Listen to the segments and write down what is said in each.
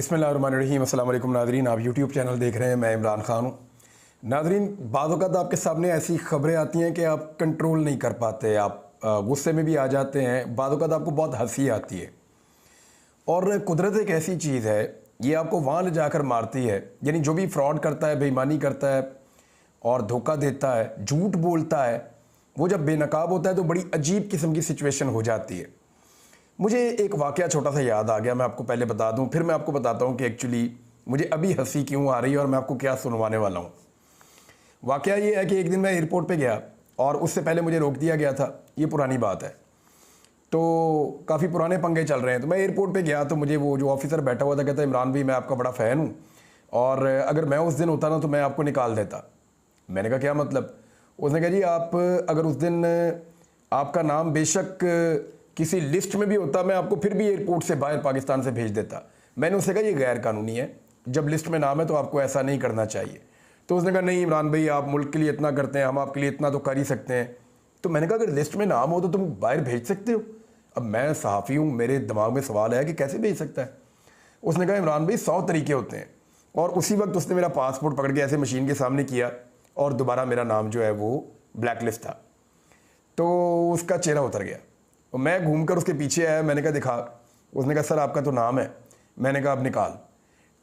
बिस्मिल्लाहिर्रहमानिर्रहीम। अस्सलाम वालेकुम नाज़रीन, आप यूट्यूब चैनल देख रहे हैं, मैं इमरान खान हूँ। नाज़रीन, बाज़ औक़ात आपके सामने ऐसी ख़बरें आती हैं कि आप कंट्रोल नहीं कर पाते, आप गुस्से में भी आ जाते हैं, बाज़ औक़ात आपको बहुत हंसी आती है। और कुदरत एक ऐसी चीज़ है, ये आपको वहाँ ले जाकर मारती है। यानी जो भी फ्रॉड करता है, बेईमानी करता है और धोखा देता है, झूठ बोलता है, वो जब बेनकाब होता है तो बड़ी अजीब किस्म की सिचुएशन हो जाती है। मुझे एक वाक़या छोटा सा याद आ गया, मैं आपको पहले बता दूं, फिर मैं आपको बताता हूं कि एक्चुअली मुझे अभी हंसी क्यों आ रही है और मैं आपको क्या सुनवाने वाला हूं। वाक़या ये है कि एक दिन मैं एयरपोर्ट पे गया और उससे पहले मुझे रोक दिया गया था। ये पुरानी बात है, तो काफ़ी पुराने पंगे चल रहे हैं। तो मैं एयरपोर्ट पे गया तो मुझे वो जो ऑफिसर बैठा हुआ था कहता, इमरान भाई मैं आपका बड़ा फ़ैन हूँ और अगर मैं उस दिन होता ना तो मैं आपको निकाल देता। मैंने कहा क्या मतलब? उसने कहा जी आप अगर उस दिन आपका नाम बेशक किसी लिस्ट में भी होता, मैं आपको फिर भी एयरपोर्ट से बाहर पाकिस्तान से भेज देता। मैंने उससे कहा ये गैर कानूनी है, जब लिस्ट में नाम है तो आपको ऐसा नहीं करना चाहिए। तो उसने कहा नहीं इमरान भाई आप मुल्क के लिए इतना करते हैं, हम आपके लिए इतना तो कर ही सकते हैं। तो मैंने कहा अगर लिस्ट में नाम हो तो तुम बाहर भेज सकते हो। अब मैं सहाफ़ी हूँ, मेरे दिमाग में सवाल है कि कैसे भेज सकता है। उसने कहा इमरान भाई 100 तरीके होते हैं। और उसी वक्त उसने मेरा पासपोर्ट पकड़ के ऐसे मशीन के सामने किया और दोबारा मेरा नाम जो है वो ब्लैक लिस्ट था। तो उसका चेहरा उतर गया और मैं घूमकर उसके पीछे आया। मैंने कहा दिखा। उसने कहा सर आपका तो नाम है। मैंने कहा अब निकाल।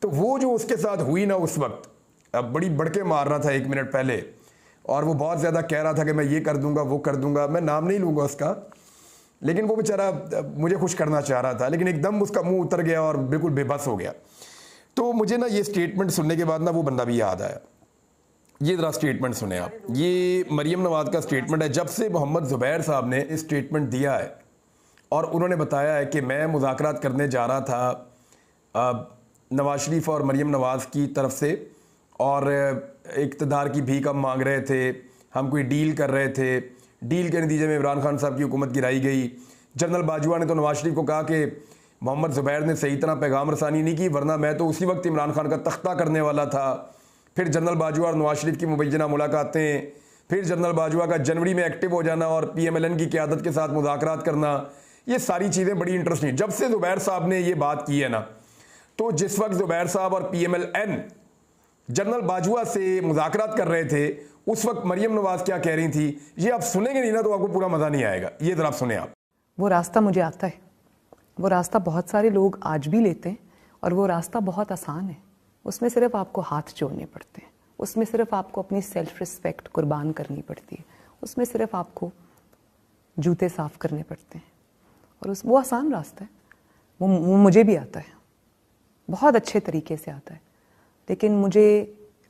तो वो जो उसके साथ हुई ना उस वक्त, अब बड़ी बड़के मार रहा था 1 मिनट पहले और वो बहुत ज़्यादा कह रहा था कि मैं ये कर दूंगा वो कर दूंगा। मैं नाम नहीं लूँगा उसका, लेकिन वो बेचारा मुझे खुश करना चाह रहा था, लेकिन एकदम उसका मुंह उतर गया और बिल्कुल बेबस हो गया। तो मुझे ना ये स्टेटमेंट सुनने के बाद ना वो बंदा भी याद आया। ये ज़रा स्टेटमेंट सुने आप। ये मरियम नवाज़ का स्टेटमेंट है। जब से मोहम्मद ज़ुबैर साहब ने स्टेटमेंट दिया है और उन्होंने बताया है कि मैं मुज़ाकरात करने जा रहा था नवाज़ शरीफ और मरियम नवाज़ की तरफ से और इक़्तिदार की भीख हम मांग रहे थे, हम कोई डील कर रहे थे, डील के नतीजे में इमरान खान साहब की हुकूमत गिराई गई। जनरल बाजवा ने तो नवाज़ शरीफ को कहा कि मोहम्मद ज़ुबैर ने सही तरह पैगाम रसानी नहीं की, वरना मैं तो उसी वक्त इमरान खान का तख्ता करने वाला था। फिर जनरल बाजवा और नवाज़ शरीफ की मुबैना मुलाकातें, फिर जनरल बाजवा का जनवरी में एक्टिव हो जाना और PMLN की क़यादत के साथ मुज़ाकरात करना, ये सारी चीज़ें बड़ी इंटरेस्टिंग। जब से ज़ुबैर साहब ने ये बात की है ना, तो जिस वक्त ज़ुबैर साहब और PMLN जनरल बाजवा से मुज़ाकरात कर रहे थे, उस वक्त मरियम नवाज़ क्या कह रही थी, ये आप सुनेंगे नहीं ना तो आपको पूरा मज़ा नहीं आएगा। ये ज़रा आप सुने आप। वो रास्ता मुझे आता है, वो रास्ता बहुत सारे लोग आज भी लेते हैं और वो रास्ता बहुत आसान है। उसमें सिर्फ आपको हाथ जोड़ने पड़ते हैं, उसमें सिर्फ आपको अपनी सेल्फ रिस्पेक्ट कुर्बान करनी पड़ती है, उसमें सिर्फ आपको जूते साफ करने पड़ते हैं और वो आसान रास्ता है। वो मुझे भी आता है, बहुत अच्छे तरीके से आता है। लेकिन मुझे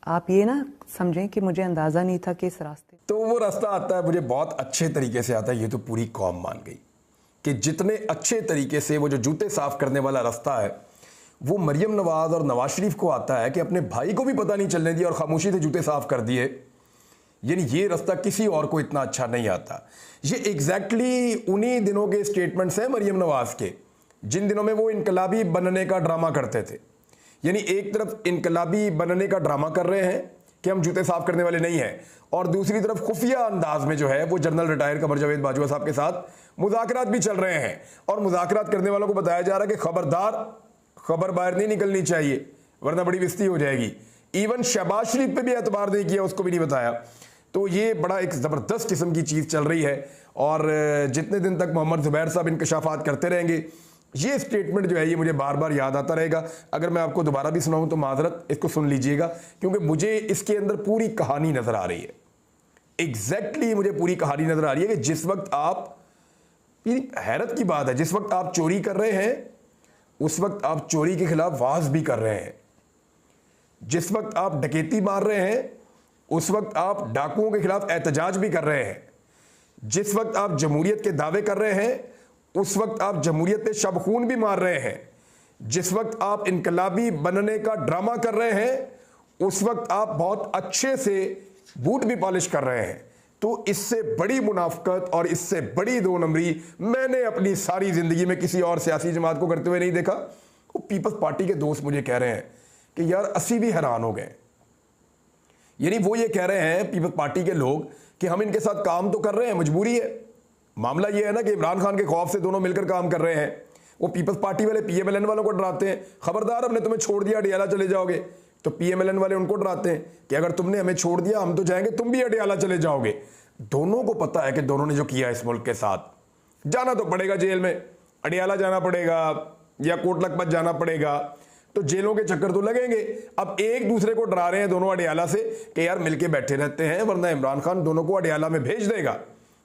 आप ये ना समझें कि मुझे अंदाज़ा नहीं था कि इस रास्ते तो वो रास्ता आता है, मुझे बहुत अच्छे तरीके से आता है। ये तो पूरी कौम मान गई कि जितने अच्छे तरीके से वो जो जूते साफ करने वाला रास्ता है वो मरियम नवाज़ और नवाज शरीफ को आता है कि अपने भाई को भी पता नहीं चलने दिया और खामोशी से जूते साफ कर दिए। यानी ये रास्ता किसी और को इतना अच्छा नहीं आता। ये एग्जैक्टली उन्हीं दिनों के स्टेटमेंट्स हैं मरियम नवाज़ के, जिन दिनों में वो इनकलाबी बनने का ड्रामा करते थे। यानी एक तरफ इनकलाबी बनने का ड्रामा कर रहे हैं कि हम जूते साफ करने वाले नहीं हैं, और दूसरी तरफ खुफिया अंदाज में जो है वो जनरल रिटायर कमर जावेद बाजवा साहब के साथ मुज़ाकरात भी चल रहे हैं और मुज़ाकरात करने वालों को बताया जा रहा है कि खबरदार, खबर बाहर नहीं निकलनी चाहिए वरना बड़ी बेइज्जती हो जाएगी। इवन शहबाज शरीफ पे भी एतबार नहीं किया, उसको भी नहीं बताया। तो ये बड़ा एक ज़बरदस्त किस्म की चीज़ चल रही है और जितने दिन तक मोहम्मद ज़ुबैर साहब इंकशाफात करते रहेंगे, ये स्टेटमेंट जो है ये मुझे बार बार याद आता रहेगा। अगर मैं आपको दोबारा भी सुनाऊं तो माजरत, इसको सुन लीजिएगा क्योंकि मुझे इसके अंदर पूरी कहानी नज़र आ रही है। एग्जैक्टली मुझे पूरी कहानी नज़र आ रही है कि जिस वक्त आप, हैरत की बात है, जिस वक्त आप चोरी कर रहे हैं उस वक्त आप चोरी के खिलाफ वाज भी कर रहे हैं। जिस वक्त आप डकैती मार रहे हैं उस वक्त आप डाकुओं के खिलाफ एहतजाज भी कर रहे हैं। जिस वक्त आप जमहूरियत के दावे कर रहे हैं उस वक्त आप जमहूरियत पे शब खून भी मार रहे हैं। जिस वक्त आप इनकलाबी बनने का ड्रामा कर रहे हैं उस वक्त आप बहुत अच्छे से बूट भी पॉलिश कर रहे हैं। तो इससे बड़ी मुनाफकत और इससे बड़ी 2 नंबरी मैंने अपनी सारी जिंदगी में किसी और सियासी जमात को करते हुए नहीं देखा। वो पीपल्स पार्टी के दोस्त मुझे कह रहे हैं कि यार असी भी हैरान हो गए। यानी वो ये कह रहे हैं पीपल्स पार्टी के लोग कि हम इनके साथ काम तो कर रहे हैं, मजबूरी है। मामला ये है ना कि इमरान खान के खौफ से दोनों मिलकर काम कर रहे हैं। वो पीपल्स पार्टी वाले पीएमएलएन वालों को डराते हैं, खबरदार हमने तुम्हें छोड़ दिया अडियाला चले जाओगे। तो पीएमएलएन वाले उनको डराते हैं कि अगर तुमने हमें छोड़ दिया हम तो जाएंगे, तुम भी अडियाला चले जाओगे। दोनों को पता है कि दोनों ने जो किया इस मुल्क के साथ, जाना तो पड़ेगा जेल में, अडियाला जाना पड़ेगा या कोट लखपत जाना पड़ेगा, तो जेलों के चक्कर तो लगेंगे। अब एक दूसरे को डरा रहे हैं दोनों अडियाला से कि यार मिलके बैठे रहते हैं वरना इमरान खान दोनों को अडियाला में भेज देगा।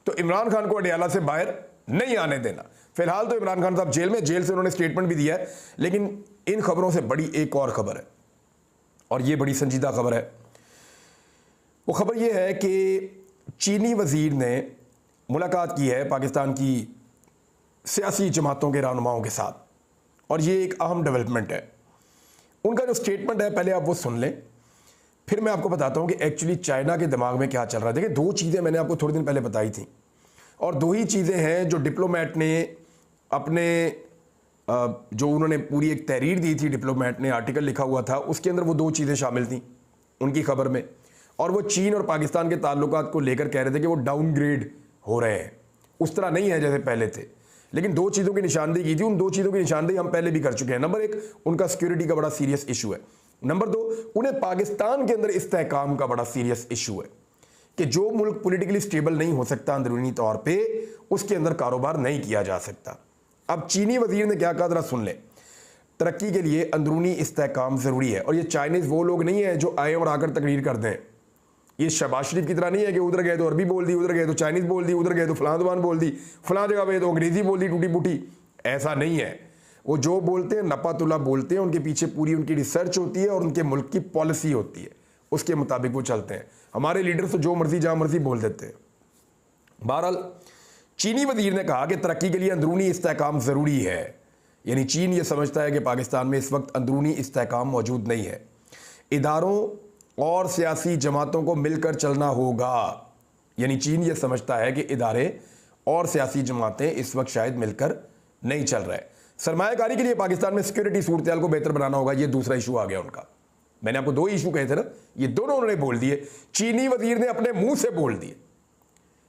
तो इमरान खान को अडियाला से बाहर नहीं आने देना। फिलहाल तो इमरान खान साहब जेल में, जेल से उन्होंने स्टेटमेंट भी दिया है। लेकिन इन खबरों से बड़ी एक और खबर है, और ये बड़ी संजीदा खबर है। वो खबर ये है कि चीनी वजीर ने मुलाकात की है पाकिस्तान की सियासी जमातों के रहनुमाओं के साथ, और ये एक अहम डेवलपमेंट है। उनका जो स्टेटमेंट है पहले आप वो सुन लें, फिर मैं आपको बताता हूं कि एक्चुअली चाइना के दिमाग में क्या चल रहा है। देखिए, दो चीज़ें मैंने आपको थोड़े दिन पहले बताई थी, और दो ही चीज़ें हैं जो डिप्लोमेट ने अपने जो उन्होंने पूरी एक तहरीर दी थी, डिप्लोमेट ने आर्टिकल लिखा हुआ था, उसके अंदर वो दो चीज़ें शामिल थी उनकी खबर में। और वो चीन और पाकिस्तान के ताल्लुकात को लेकर कह रहे थे कि वो डाउनग्रेड हो रहे हैं, उस तरह नहीं है जैसे पहले थे। लेकिन दो चीज़ों की निशानदेही की थी, उन दो चीज़ों की निशानदेही हम पहले भी कर चुके हैं। नंबर एक, उनका सिक्योरिटी का बड़ा सीरियस इशू है। नंबर दो, उन्हें पाकिस्तान के अंदर इस्तेहकाम का बड़ा सीरियस इशू है कि जो मुल्क पॉलिटिकली स्टेबल नहीं हो सकता अंदरूनी तौर पे, उसके अंदर कारोबार नहीं किया जा सकता। अब चीनी वजीर ने क्या कहा, जरा सुन लें। तरक्की के लिए अंदरूनी इस्तेहकाम ज़रूरी है। और ये चाइनीज़ वो लोग नहीं है जो आए और आकर तकरीर कर दें। ये शहबाज शरीफ की तरह नहीं है कि उधर गए तो अरबी बोल दी, उधर गए तो चाइनीज़ बोल दी, उधर गए तो फलां ज़बान बोल दी, फलां जगह पे तो अंग्रेज़ी बोल दी टूटी फूटी। ऐसा नहीं है। वो जो बोलते हैं नपातुला बोलते हैं, उनके पीछे पूरी उनकी रिसर्च होती है और उनके मुल्क की पॉलिसी होती है, उसके मुताबिक वो चलते हैं। हमारे लीडर तो जो मर्जी जहाँ मर्जी बोल देते हैं। बहरहाल चीनी वजीर ने कहा कि तरक्की के लिए अंदरूनी इस्तेहकाम ज़रूरी है। यानी चीन ये समझता है कि पाकिस्तान में इस वक्त अंदरूनी इस्तेहकाम मौजूद नहीं है। इदारों और सियासी जमातों को मिलकर चलना होगा। यानी चीन ये समझता है कि इदारे और सियासी जमातें इस वक्त शायद मिलकर नहीं चल रहे। सरमायाकारी के लिए पाकिस्तान में सिक्योरिटी सूरत को बेहतर बनाना होगा, ये दूसरा इशू आ गया उनका। मैंने आपको दो इशू कहे थे ना, ये दोनों उन्होंने बोल दिए। चीनी वजीर ने अपने मुंह से बोल दिए।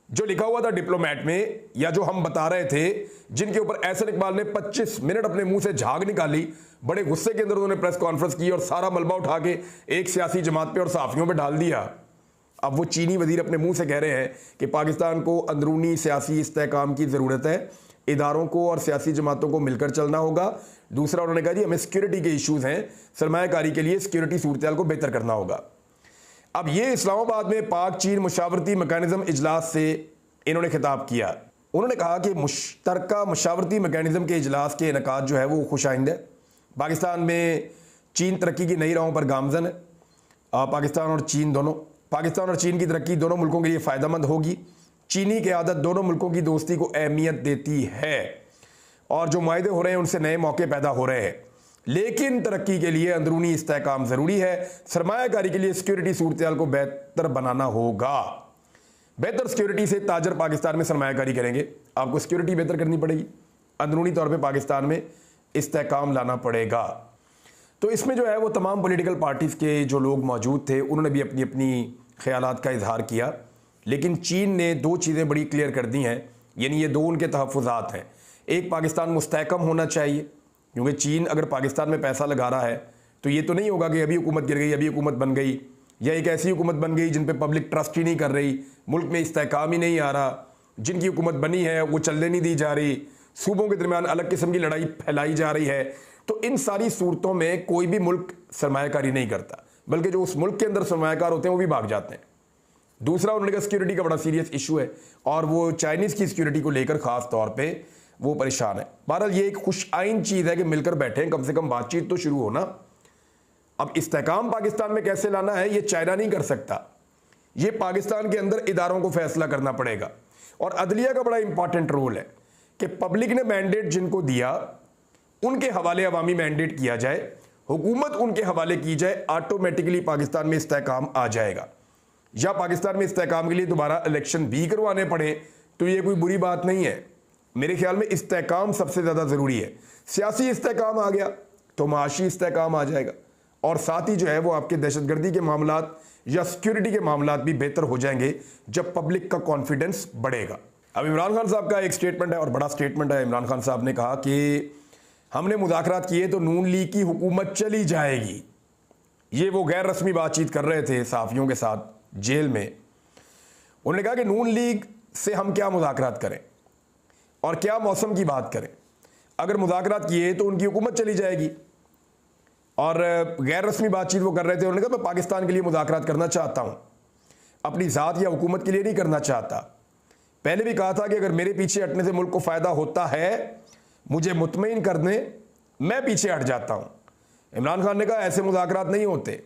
जो लिखा हुआ था डिप्लोमेट में, या जो हम बता रहे थे, जिनके ऊपर एहसन इकबाल ने 25 मिनट अपने मुंह से झाग निकाली, बड़े गुस्से के अंदर उन्होंने प्रेस कॉन्फ्रेंस की और सारा मलबा उठा के एक सियासी जमात पे और सहाफियों पे डाल दिया। अब वो चीनी वजीर अपने मुंह से कह रहे हैं कि पाकिस्तान को अंदरूनी सियासी इस्तेहकाम की ज़रूरत है, इदारों को और सियासी जमातों को मिलकर चलना होगा। दूसरा उन्होंने कहा जी हमें सिक्योरिटी के इशूज़ हैं, सरमायाकारी के लिए सिक्योरिटी सूरत को बेहतर करना होगा। अब ये इस्लामाबाद में पाक चीन मुशावरती मैकेनिज्म इजलास से इन्होंने खिताब किया। उन्होंने कहा कि मुश्तरका मुशावरती मैकेनिज्म के इजलास के इनेकाद जो है वो खुशाइंद है। पाकिस्तान में चीन तरक्की की नई राहों पर गामजन है। पाकिस्तान और चीन दोनों, पाकिस्तान और चीन की तरक्की दोनों मुल्कों के लिए फ़ायदेमंद होगी। चीनी की आदत दोनों मुल्कों की दोस्ती को अहमियत देती है और जो मुआहदे हो रहे हैं उनसे नए मौके पैदा हो रहे हैं। लेकिन तरक्की के लिए अंदरूनी इस्तेहकाम ज़रूरी है। सरमायाकारी के लिए सिक्योरिटी सूरत को बेहतर बनाना होगा। बेहतर सिक्योरिटी से ताजर पाकिस्तान में सरमायाकारी करेंगे। आपको सिक्योरिटी बेहतर करनी पड़ेगी, अंदरूनी तौर पे पाकिस्तान में इस्तेहकाम लाना पड़ेगा। तो इसमें जो है वो तमाम पॉलिटिकल पार्टीज़ के जो लोग मौजूद थे उन्होंने भी अपनी अपनी ख्यालात का इजहार किया। लेकिन चीन ने दो चीज़ें बड़ी क्लियर कर दी हैं, यानी ये दो उनके तहफ़्फ़ुज़ात हैं। एक, पाकिस्तान मुस्तहकम होना चाहिए, क्योंकि चीन अगर पाकिस्तान में पैसा लगा रहा है तो ये तो नहीं होगा कि अभी हुकूमत गिर गई, अभी हुकूमत बन गई, या एक ऐसी हुकूमत बन गई जिन पे पब्लिक ट्रस्ट ही नहीं कर रही, मुल्क में इस्तेहकाम ही नहीं आ रहा, जिनकी हुकूमत बनी है वो चलने नहीं दी जा रही, सूबों के दरमियान अलग किस्म की लड़ाई फैलाई जा रही है। तो इन सारी सूरतों में कोई भी मुल्क सरमायाकारी नहीं करता, बल्कि जो उस मुल्क के अंदर सरमायाकार होते हैं वो भी भाग जाते हैं। दूसरा, उन्होंने कहा सिक्योरिटी का बड़ा सीरियस इशू है और वो चाइनीज़ की सिक्योरिटी को लेकर ख़ास तौर पर वो परेशान है। बहरहाल ये एक खुश आइन चीज़ है कि मिलकर बैठे, कम से कम बातचीत तो शुरू होना। अब इस्तेहकाम पाकिस्तान में कैसे लाना है ये चाइना नहीं कर सकता, ये पाकिस्तान के अंदर इदारों को फैसला करना पड़ेगा। और अदलिया का बड़ा इंपॉर्टेंट रोल है कि पब्लिक ने मैंडेट जिनको दिया उनके हवाले अवामी मैंडेट किया जाए, हुकूमत उनके हवाले की जाए, ऑटोमेटिकली पाकिस्तान में इस्तेहकाम आ जाएगा। या पाकिस्तान में इस्तेहकाम के लिए दोबारा इलेक्शन भी करवाने पड़े तो ये कोई बुरी बात नहीं है। मेरे ख्याल में इस्तेहकाम सबसे ज़्यादा ज़रूरी है। सियासी इस्तेहकाम आ गया तो माशी इस्तेहकाम आ जाएगा, और साथ ही जो है वो आपके दहशतगर्दी के मामलात या सिक्योरिटी के मामलात भी बेहतर हो जाएंगे जब पब्लिक का कॉन्फिडेंस बढ़ेगा। अब इमरान खान साहब का एक स्टेटमेंट है और बड़ा स्टेटमेंट है। इमरान खान साहब ने कहा कि हमने मुज़ाकरात किए तो नून लीग की हुकूमत चली जाएगी। ये वो गैर रस्मी बातचीत कर रहे थे सहाफ़ियों के साथ जेल में। उन्होंने कहा कि नून लीग से हम क्या मुज़ाकरात करें और क्या मौसम की बात करें, अगर मुज़ाकरात किए तो उनकी हुकूमत चली जाएगी। और गैर रस्मी बातचीत वो कर रहे थे। उन्होंने कहा मैं पाकिस्तान के लिए मुज़ाकरात करना चाहता हूँ, अपनी ज़ात या हुकूमत के लिए नहीं करना चाहता। पहले भी कहा था कि अगर मेरे पीछे हटने से मुल्क को फ़ायदा होता है, मुझे मुतमईन कर दें, मैं पीछे हट जाता हूँ। इमरान खान ने कहा ऐसे मुज़ाकरात नहीं होते।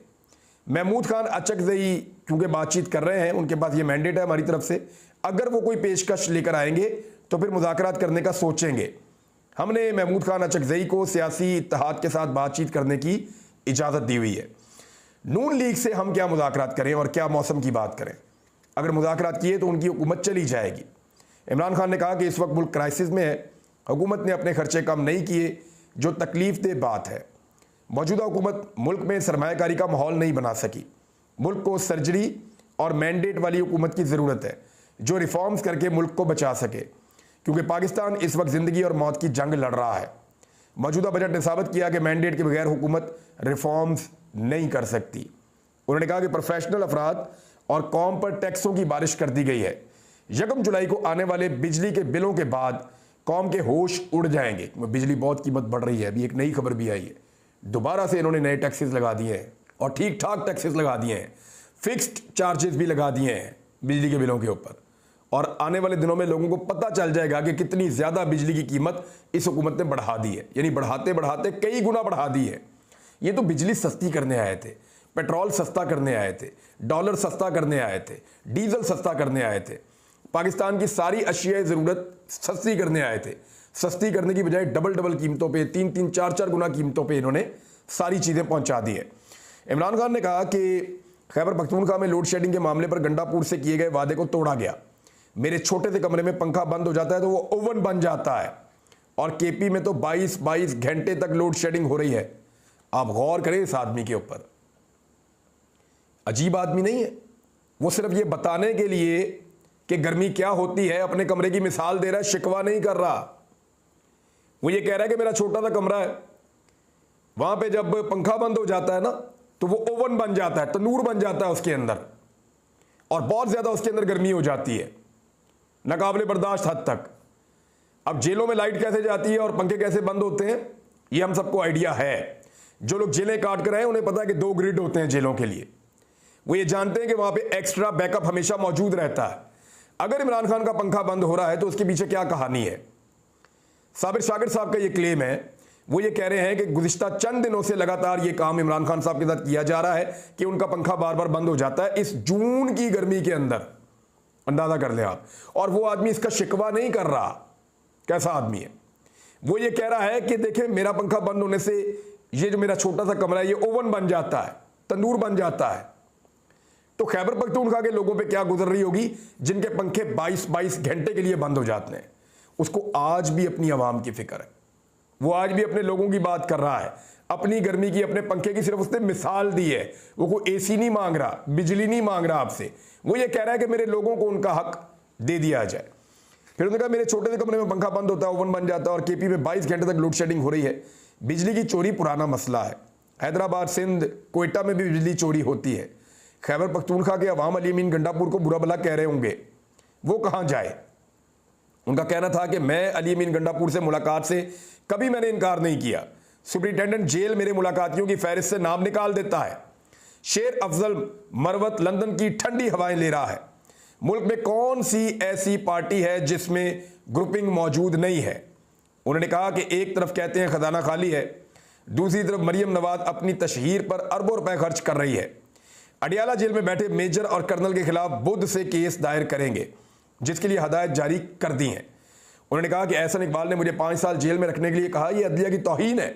महमूद खान अचकज़ई क्योंकि बातचीत कर रहे हैं, उनके पास ये मैंडेट है हमारी तरफ से, अगर वो कोई पेशकश लेकर आएंगे तो फिर मुज़ाकरात करने का सोचेंगे। हमने महमूद खान अचकज़ई को सियासी इत्तेहाद के साथ बातचीत करने की इजाज़त दी हुई है। नून लीग से हम क्या मुज़ाकरात करें और क्या मौसम की बात करें, अगर मुज़ाकरात किए तो उनकी हुकूमत चली जाएगी। इमरान खान ने कहा कि इस वक्त मुल्क क्राइसिस में है, हुकूमत ने अपने खर्चे कम नहीं किए, जो तकलीफ दे बात है। मौजूदा हुकूमत मुल्क में सरमायाकारी का माहौल नहीं बना सकी। मुल्क को सर्जरी और मैंडेट वाली हुकूमत की ज़रूरत है जो रिफॉर्म्स करके मुल्क को बचा सके, क्योंकि पाकिस्तान इस वक्त ज़िंदगी और मौत की जंग लड़ रहा है। मौजूदा बजट ने साबित किया कि मैंडेट के बगैर हुकूमत रिफॉर्म्स नहीं कर सकती। उन्होंने कहा कि प्रोफेशनल अफराद और कौम पर टैक्सों की बारिश कर दी गई है। 1 जुलाई को आने वाले बिजली के बिलों के बाद कौम के होश उड़ जाएंगे। बिजली बहुत कीमत बढ़ रही है, अभी एक नई खबर भी आई है, दोबारा से इन्होंने नए टैक्सेस लगा दिए हैं और ठीक ठाक टैक्सेस लगा दिए हैं, फिक्स्ड चार्जेस भी लगा दिए हैं बिजली के बिलों के ऊपर। और आने वाले दिनों में लोगों को पता चल जाएगा कि कितनी ज़्यादा बिजली की कीमत इस हुकूमत ने बढ़ा दी है, यानी बढ़ाते बढ़ाते कई गुना बढ़ा दी है। ये तो बिजली सस्ती करने आए थे, पेट्रोल सस्ता करने आए थे, डॉलर सस्ता करने आए थे, डीजल सस्ता करने आए थे, पाकिस्तान की सारी अशियाए ज़रूरत सस्ती करने आए थे। सस्ती करने की बजाय डबल कीमतों पे, 3-3, 4-4 गुना कीमतों पे इन्होंने सारी चीज़ें पहुंचा दी है। इमरान खान ने कहा कि खैबर पख्तूनख्वा में लोड शेडिंग के मामले पर गंडापुर से किए गए वादे को तोड़ा गया। मेरे छोटे से कमरे में पंखा बंद हो जाता है तो वो ओवन बन जाता है, और केपी में तो 22 घंटे तक लोड शेडिंग हो रही है। आप गौर करें इस आदमी के ऊपर, अजीब आदमी नहीं है। वो सिर्फ ये बताने के लिए कि गर्मी क्या होती है अपने कमरे की मिसाल दे रहा है, शिकवा नहीं कर रहा। वो ये कह रहा है कि मेरा छोटा सा कमरा है, वहां पे जब पंखा बंद हो जाता है ना तो वो ओवन बन जाता है, तंदूर बन जाता है उसके अंदर, और बहुत ज्यादा उसके अंदर गर्मी हो जाती है, नाकाबिले बर्दाश्त हद तक। अब जेलों में लाइट कैसे जाती है और पंखे कैसे बंद होते हैं, ये हम सबको आइडिया है। जो लोग जेलें काट कर आए उन्हें पता है कि 2 ग्रिड होते हैं जेलों के लिए। वो ये जानते हैं कि वहां पे एक्स्ट्रा बैकअप हमेशा मौजूद रहता है। अगर इमरान खान का पंखा बंद हो रहा है तो उसके पीछे क्या कहानी है। साबिर शाकिर साहब का ये क्लेम है, वो ये कह रहे हैं कि गुज़िश्ता चंद दिनों से लगातार ये काम इमरान खान साहब के साथ किया जा रहा है कि उनका पंखा बार बार बंद हो जाता है इस जून की गर्मी के अंदर, अंदाजा कर लें आप। और वो आदमी इसका शिकवा नहीं कर रहा। कैसा आदमी है, वो ये कह रहा है कि देखें मेरा पंखा बंद होने से ये जो मेरा छोटा सा कमरा है ये ओवन बन जाता है, तंदूर बन जाता है। तो खैबर पख्तूनख्वा के लोगों पे क्या गुजर रही होगी जिनके पंखे 22 घंटे के लिए बंद हो जाते हैं। उसको आज भी अपनी आवाम की फिक्र है, वो आज भी अपने लोगों की बात कर रहा है। अपनी गर्मी की, अपने पंखे की सिर्फ उसने मिसाल दी है। वो कोई एसी नहीं मांग रहा, बिजली नहीं मांग रहा आपसे। वो ये कह रहा है कि मेरे लोगों को उनका हक दे दिया जाए। फिर उन्होंने कहा मेरे छोटे से कमरे में पंखा बंद होता है, ओवन बन जाता है, और केपी में 22 घंटे तक लोड शेडिंग हो रही है। बिजली की चोरी पुराना मसला है, हैदराबाद, सिंध, कोयटा में भी बिजली चोरी होती है। खैबर पख्तूनख्वा के अवाम अली अमीन गंडापुर को बुरा भला कह रहे होंगे, वो कहाँ जाए। उनका कहना था कि मैं अली अमीन गंडापुर से मुलाकात से कभी मैंने इनकार नहीं किया। सुपरिटेंडेंट जेल मेरे मुलाकातियों की फहरिस्त से नाम निकाल देता है। शेर अफजल मरवत लंदन की ठंडी हवाएं ले रहा है। मुल्क में कौन सी ऐसी पार्टी है जिसमें ग्रुपिंग मौजूद नहीं है। उन्होंने कहा कि एक तरफ कहते हैं खजाना खाली है, दूसरी तरफ मरियम नवाज अपनी तशहीर पर अरबों रुपए खर्च कर रही है। अडियाला जेल में बैठे मेजर और कर्नल के खिलाफ बुध से केस दायर करेंगे, जिसके लिए हदायत जारी कर दी हैं। उन्होंने कहा कि एहसन इकबाल ने मुझे 5 साल जेल में रखने के लिए कहा, यह अदलिया की तौहीन है।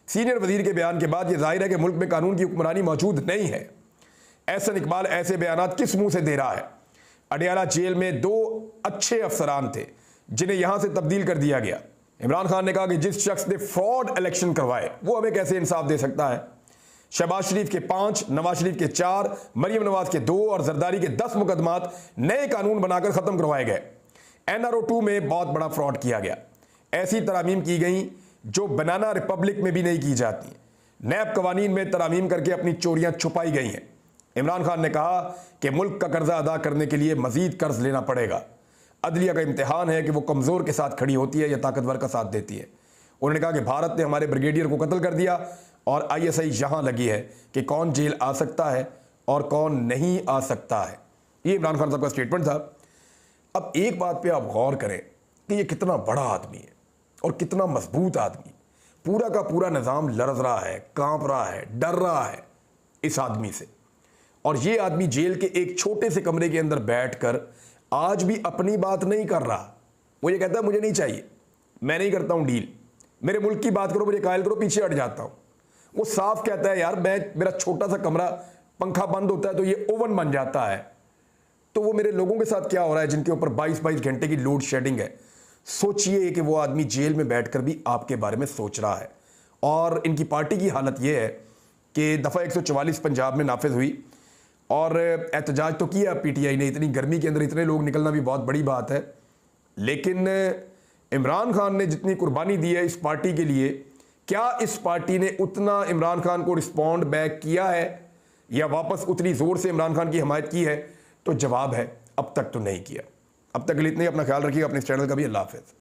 सीनियर वजीर के बयान के बाद यह जाहिर है कि मुल्क में कानून की हुक्मरानी मौजूद नहीं है। एहसन इकबाल ऐसे बयान किस मुंह से दे रहा है। अडियाला जेल में 2 अच्छे अफसरान थे जिन्हें यहां से तब्दील कर दिया गया। इमरान खान ने कहा कि जिस शख्स ने फ्रॉड इलेक्शन करवाए वो हमें कैसे इंसाफ दे सकता है। शहबाज शरीफ के 5, नवाज शरीफ के 4, मरियम नवाज के 2 और जरदारी के 10 मुकदमात नए कानून बनाकर खत्म करवाए गए। NRO 2 में बहुत बड़ा फ्रॉड किया गया। ऐसी तरामीम की गई जो बनाना रिपब्लिक में भी नहीं की जाती। नैब कवानीन में तरामीम करके अपनी चोरियां छुपाई गई हैं। इमरान खान ने कहा कि मुल्क का कर्जा अदा करने के लिए मजीद कर्ज लेना पड़ेगा। अदलिया का इम्तिहान है कि वो कमज़ोर के साथ खड़ी होती है या ताकतवर का साथ देती है। उन्होंने कहा कि भारत ने हमारे ब्रिगेडियर को कत्ल कर दिया और ISI यहाँ लगी है कि कौन जेल आ सकता है और कौन नहीं आ सकता है। ये इमरान खान साहब का स्टेटमेंट था। अब एक बात पे आप गौर करें कि ये कितना बड़ा आदमी है और कितना मजबूत आदमी। पूरा का पूरा निज़ाम लरज़ रहा है, कांप रहा है, डर रहा है इस आदमी से। और ये आदमी जेल के एक छोटे से कमरे के अंदर बैठकर आज भी अपनी बात नहीं कर रहा। वो ये कहता है मुझे नहीं चाहिए, मैं नहीं करता हूं डील, मेरे मुल्क की बात करो, मुझे कायल करो, पीछे हट जाता हूं। वो साफ कहता है यार मेरा छोटा सा कमरा, पंखा बंद होता है तो ये ओवन बन जाता है। तो वो मेरे लोगों के साथ क्या हो रहा है जिनके ऊपर 22-22 घंटे की लोड शेडिंग है। सोचिए कि वो आदमी जेल में बैठकर भी आपके बारे में सोच रहा है। और इनकी पार्टी की हालत ये है कि दफ़ा 144 पंजाब में नाफिज हुई और एहतजाज तो किया PTI ने। इतनी गर्मी के अंदर इतने लोग निकलना भी बहुत बड़ी बात है, लेकिन इमरान खान ने जितनी कुर्बानी दी है इस पार्टी के लिए, क्या इस पार्टी ने उतना इमरान खान को रिस्पॉन्ड बैक किया है या वापस उतनी ज़ोर से इमरान खान की हमायत की है? तो जवाब है अब तक तो नहीं किया। अब तक के लिए इतने, अपना ख्याल रखिएगा, अपने इस चैनल का भी। अल्लाह हाफ़िज़।